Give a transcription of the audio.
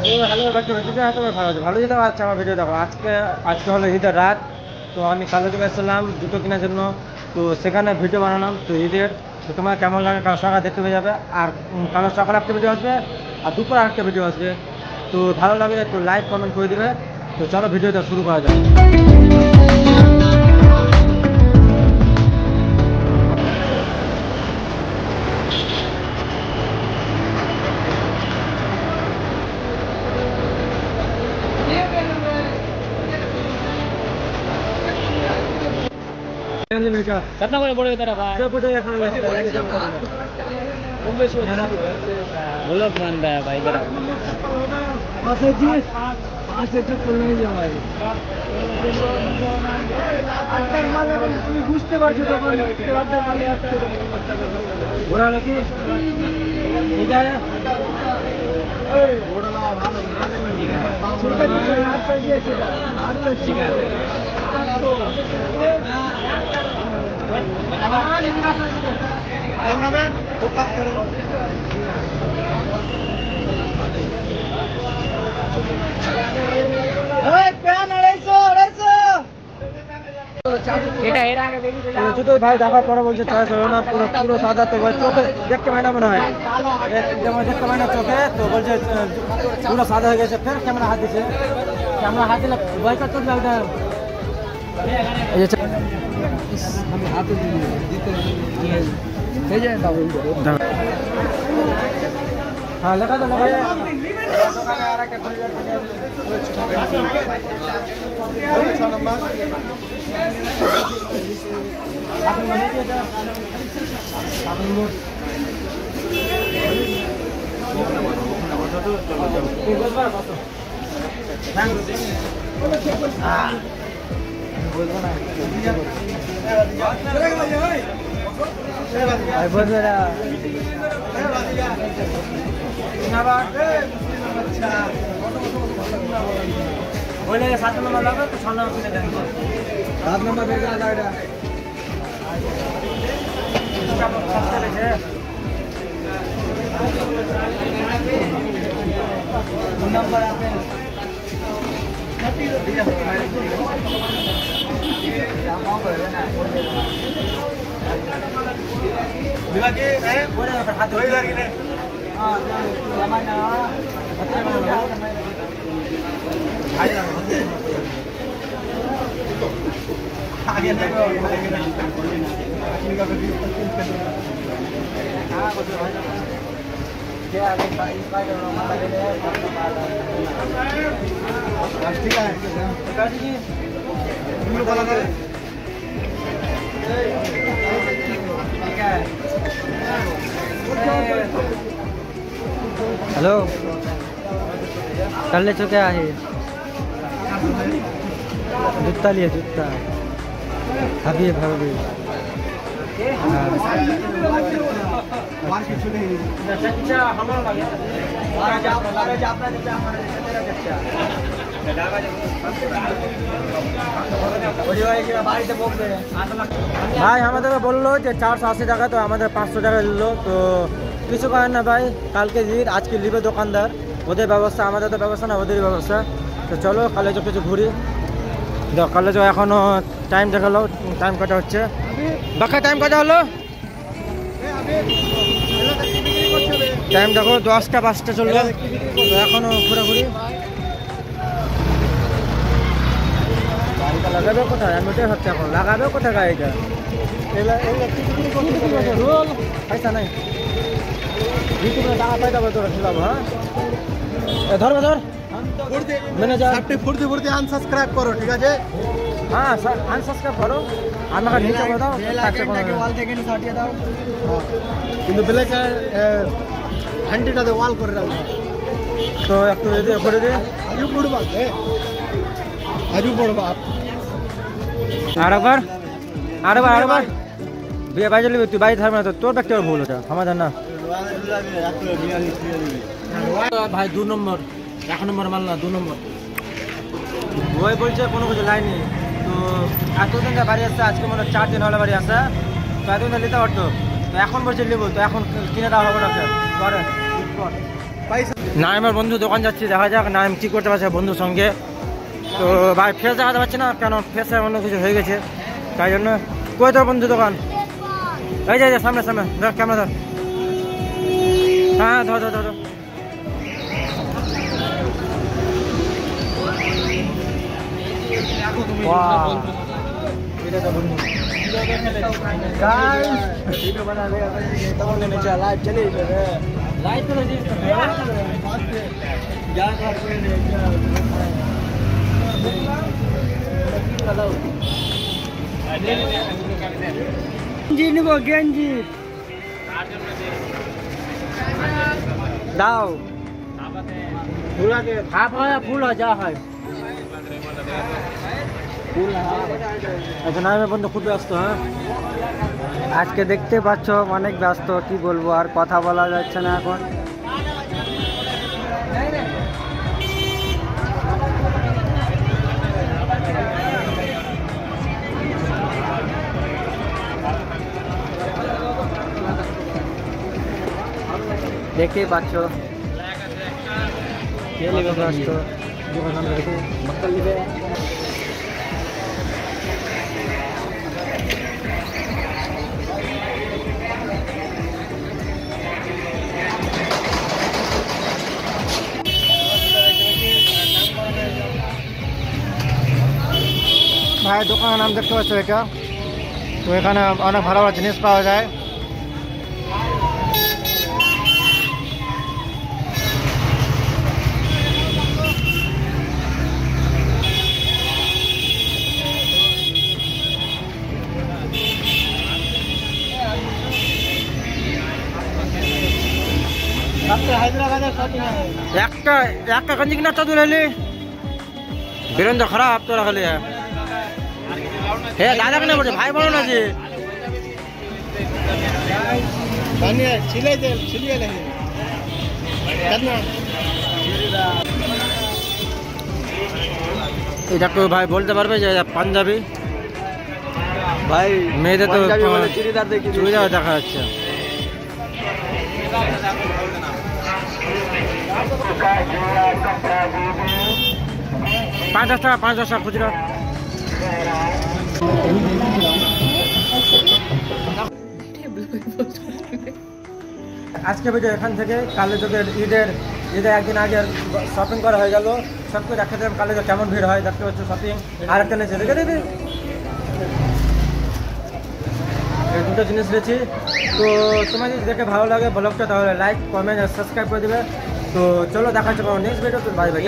Hello ভালো আছে, ভালো যেতে আচ্ছা আমার ভিডিও দেখো। আজকে হলো ঈদের রাত, তো আমি কালো থেকে এসেছিলাম জুতো কেনার জন্য, তো সেখানে ভিডিও বানালাম তো ঈদের। তো তোমার কেমন লাগে কাল সকাল দেখতে পেয়ে যাবে, আর কাল সকালে একটা ভিডিও আসবে আর দুপুরে একটা ভিডিও আসবে। তো ভালো লাগে একটু লাইক কমেন্ট করে দেবে। তো চলো ভিডিওটা শুরু করা যায়। कितना बड़े बड़े तेरा भाई बोलो बंद है भाई तेरा বুঝতে পারছো তখন ওরা নাকি ঠিক আছে। জুতো ভাই দেখার পরে বলছে চয়েস হলো না, পুরো পুরো সাদা। তো চোখে দেখতে পাই না মনে হয়, যেমন দেখতে পাই না চোখে। তো বলছে পুরো সাদা হয়ে গেছে। ফের ক্যামেরা হাত দিছে, ক্যামেরা হাত দিলে বয়কার চোখ লাগবে। আমি হাতে দিতে হ্যাঁ লেখা তো লেখা बोले 7 नंबर लगा तो 6 नंबर किने देंगे 7 नंबर दे का लाइट है नंबर आपने बिना के है बोले हाथ होई लगी ने हां जमाना आगे देखो क्या आगे इसका जो माला ले ले ठीक है काजी जी तुम बोला ना ठीक है हेलो कर ले चुके है जूता लिए जूता अभी भाभी ভাই আমাদেরকে বললো যে 480 টাকা, তো আমাদের 500 টাকা দিল। তো কিছু করেন না ভাই, কালকে ঈদ, আজকে লিবে দোকানদার, ওদের ব্যবস্থা, আমাদের তো ব্যবস্থা না, ওদেরই ব্যবস্থা। তো চলো কালে চো কিছু ঘুরি। কালে চো এখনো টাইম দেখালো, টাইম কটা হচ্ছে বাকি টাইম কটা হলো টাইম দেখো 10টা 5টা চললো। তো এখনো ঘোরাঘুরি গাড়িটা লাগাবে কোথায়, আমি ওটাই ভাবছি এখন লাগাবে কোথায় গাড়িটা। রোল পয়সা নাই, ইউটিউবে টাকা পাই যাবে তোরা খেলাবো। হ্যাঁ ধরবে ধর ম্যানেজার ফুর্তি ফুর্তি আনসাবস্ক্রাইব করো, ঠিক আছে? হ্যাঁ আনসাবস্ক্রাইব করো, আমাকে নিচে করে দাও, ওয়াল থেকে নিচে হটিয়ে দাও, কিন্তু ব্ল্যাক ঘন্টিটাতে ওয়াল করে দাও। তো একটু এদিকে করে দিই আজু পড়বা আজু পড়বা আরেকবার আরেকবার আরেকবার বিয়ে বাজে লিবি তুই, বাড়ি থাকবে না তো তোর ব্যক্তিগত ভুল, ওটা আমাদের না ভাই। 2 নম্বর 1 নম্বর মাল না, 2 নম্বর ওই বলছে কোনো কিছু লাইনি। তো এতদিন বাড়ি আসছে, আজকে মনে 4 দিন হলে বাড়ি আসে, তো এতদিন নিতে পারতো, তো এখন বলছে নিবো, তো এখন কিনে দেওয়া হবে না পরে পয়সা নাইমের বন্ধু দোকান যাচ্ছি, দেখা যাক নাইম কী করতে পারছে বন্ধুর সঙ্গে। তো ভাই ফেস দেখাতে পারছি না, কেন ফেসে অন্য কিছু হয়ে গেছে, তাই জন্য। কই তোর বন্ধু দোকান? এই যে সামনে সামনে ধর, ক্যামেরা ধর। হ্যাঁ ধর ধর ধর। গেঞ্জি দাও, ফুল যা হয়। আচ্ছা নাইমের বন্ধু খুব ব্যস্ত। হ্যাঁ আজকে দেখতে পাচ্ছ অনেক ব্যস্ত, কি বলবো আর কথা বলা যাচ্ছে না এখন। দেখতেই পাচ্ছ ব্যস্ত। ভাই দোকানের নাম দেখতে পাচ্ছ এটা, তো এখানে অনেক ভালো ভালো জিনিস পাওয়া যায়। একটা একটা গঞ্জি কিনা চতুর হলি বীরেন্দ্র খারাপ তোরা খালি। হ্যাঁ দাদা কেন বলছে ভাই বলো না যে এটা কেউ ভাই বলতে পারবে যে পাঞ্জাবি ভাই মেয়েদের তো চুড়িদার দেখা যাচ্ছে। পাঁচ টাকা 5-10 টাকা খুচরা। আজকে ভিডিও এখান থেকে। কালে যুগের ঈদের একদিন আগে শপিং করা হয়ে গেল, সব কিছু দেখাতে কালে কেমন ভিড় হয় দেখতে পাচ্ছ। শপিং আর একটা নিয়েছে, দেখে দেবে এই দুটো জিনিস নিয়েছি। তো তোমার যদি দেখে ভালো লাগে ব্লগটা তাহলে লাইক কমেন্ট আর সাবস্ক্রাইব করে দেবে। তো চলো দেখা হচ্ছে নেক্সট ভিডিও। Bye bye.